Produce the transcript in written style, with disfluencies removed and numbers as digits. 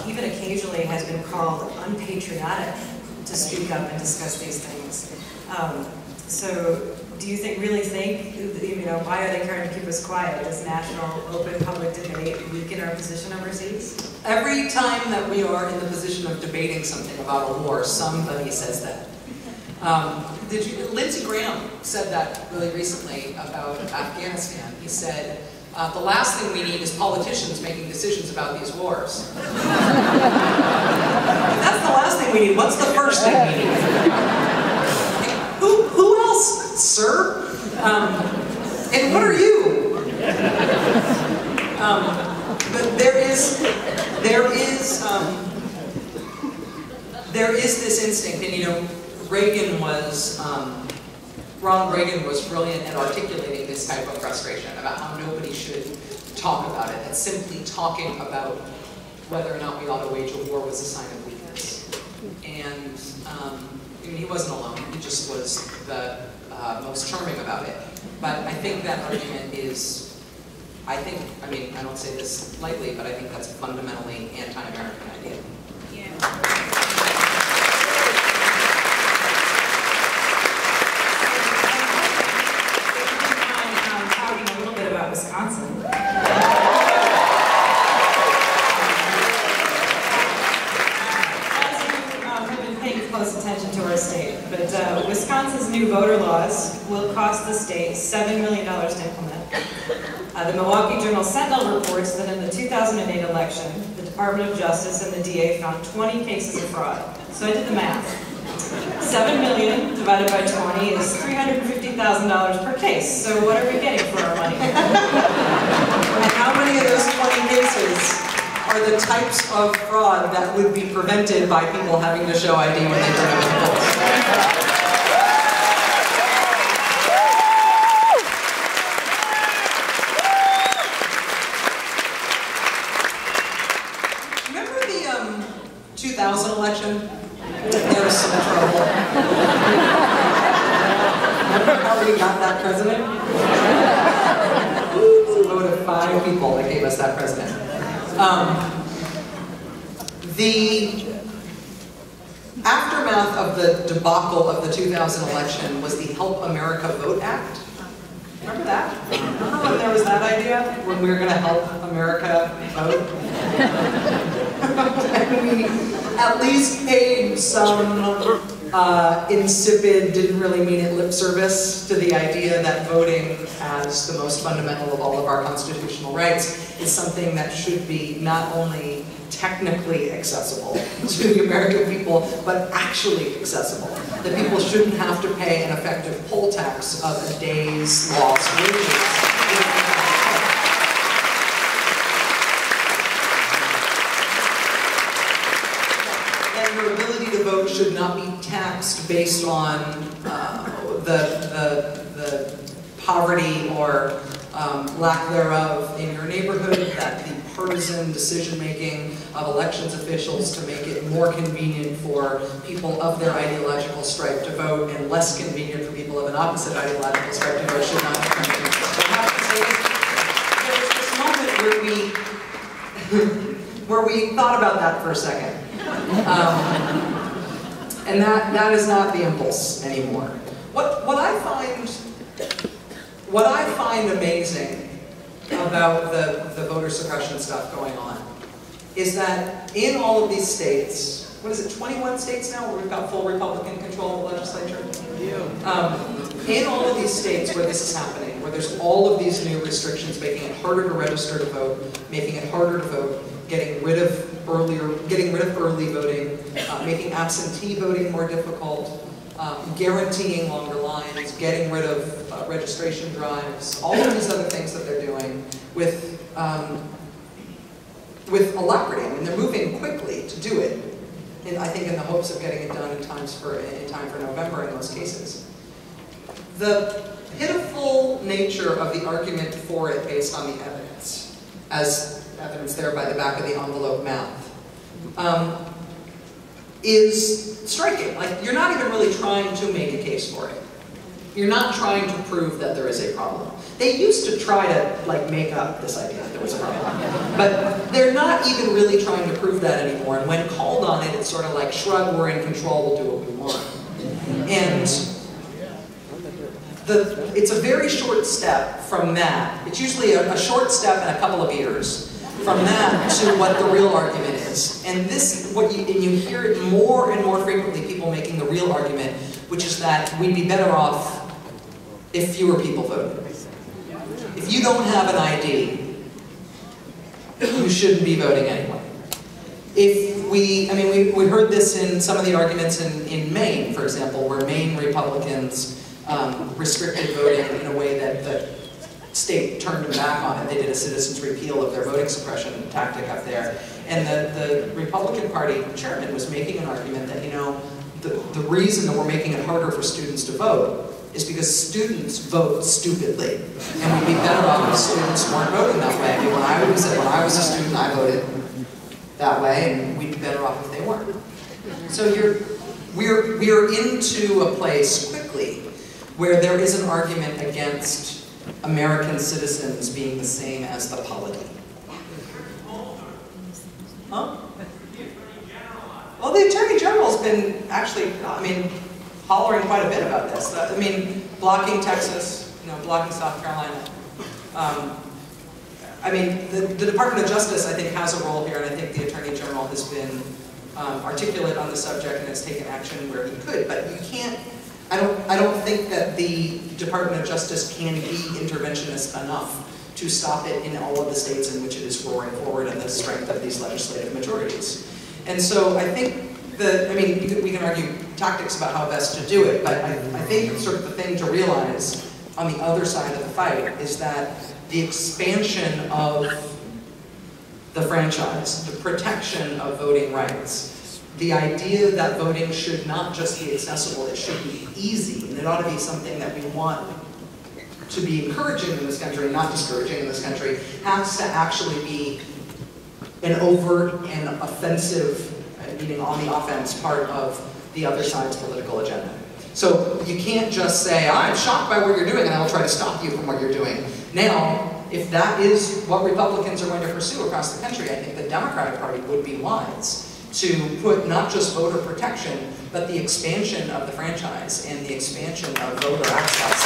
even occasionally has been called unpatriotic to speak up and discuss these things. So do you really think, why are they trying to keep us quiet? Does national, open, public debate weaken our position overseas? Every time that we are in the position of debating something about a war, somebody says that. Lindsey Graham said that really recently about Afghanistan. He said, the last thing we need is politicians making decisions about these wars. If that's the last thing we need, what's the first thing we need? Who else, sir? And what are you? But there is this instinct, and Ronald Reagan was brilliant at articulating this type of frustration about how nobody should talk about it, and simply talking about whether or not we ought to wage a war was a sign of weakness. And he wasn't alone, he just was the most charming about it. But I think that argument is, I don't say this lightly, but I think that's a fundamentally anti-American idea. Yeah. Wisconsin. I've been paying close attention to our state, but Wisconsin's new voter laws will cost the state $7 million to implement. The Milwaukee Journal-Sentinel reports that in the 2008 election, the Department of Justice and the DA found 20 cases of fraud. So I did the math. 7 million divided by 20 is $350,000 per case. So what are we getting for our money? And how many of those 20 cases are the types of fraud that would be prevented by people having to show ID when they turn up the polls? Remember the 2000 election? There was some trouble. Remember how we got that president? It was a vote of 5 people that gave us that president. The aftermath of the debacle of the 2000 election was the Help America Vote Act. Remember that? Remember when there was that idea? When we were going to help America vote? And we at least paid some insipid, didn't really mean it lip service to the idea that voting as the most fundamental of all of our constitutional rights is something that should be not only technically accessible to the American people, but actually accessible. That people shouldn't have to pay an effective poll tax of a day's lost wages. Your ability to vote should not be taxed based on the poverty or lack thereof in your neighborhood, that the partisan decision-making of elections officials to make it more convenient for people of their ideological stripe to vote and less convenient for people of an opposite ideological stripe to vote should not be permitted. I have to say, there's this moment where we thought about that for a second. And that is not the impulse anymore. What I find amazing about the voter suppression stuff going on is that in all of these states, what is it, 21 states now where we've got full Republican control of the legislature? Yeah. In all of these states where this is happening, where there's all of these new restrictions making it harder to register to vote, making it harder to vote, getting rid of early voting, making absentee voting more difficult, guaranteeing longer lines, getting rid of registration drives, all of these other things that they're doing with alacrity. I mean, they're moving quickly to do it, and I think in the hopes of getting it done in time for November in most cases. The pitiful nature of the argument for it based on the evidence, as evidence there by the back of the envelope math, is striking. Like, you're not even really trying to make a case for it. You're not trying to prove that there is a problem. They used to try to like make up this idea that there was a problem, but they're not even really trying to prove that anymore. And when called on it, it's sort of like shrug, we're in control, we'll do what we want. And it's a very short step from that. It's usually a short step and a couple of years from that to what the real argument is. And this, and you hear it more and more frequently, people making the real argument, which is that we'd be better off if fewer people voted. If you don't have an ID, you shouldn't be voting anyway. We heard this in some of the arguments in Maine, for example, where Maine Republicans restricted voting in a way that the state turned them back on it. They did a citizens repeal of their voting suppression tactic up there. And the Republican Party chairman was making an argument that, you know, the reason that we're making it harder for students to vote is because students vote stupidly. And we'd be better off if students weren't voting that way. I mean, when I was a student, I voted that way, and we'd be better off if they weren't. So we're into a place quickly where there is an argument against American citizens being the same as the polity. Huh? Well, the Attorney General's been actually, hollering quite a bit about this. Blocking Texas, blocking South Carolina. The Department of Justice, I think, has a role here, and I think the Attorney General has been articulate on the subject and has taken action where he could. But you can't. I don't think that the Department of Justice can be interventionist enough to stop it in all of the states in which it is roaring forward and the strength of these legislative majorities. And so I think we can argue tactics about how best to do it, but I think sort of the thing to realize on the other side of the fight is that the expansion of the franchise, the protection of voting rights, the idea that voting should not just be accessible, it should be easy, and it ought to be something that we want to be encouraging in this country, not discouraging in this country, has to actually be an overt and offensive, meaning on the offense, part of the other side's political agenda. So you can't just say, I'm shocked by what you're doing and I will try to stop you from what you're doing. Now, if that is what Republicans are going to pursue across the country, I think the Democratic Party would be wise to put not just voter protection, but the expansion of the franchise and the expansion of voter access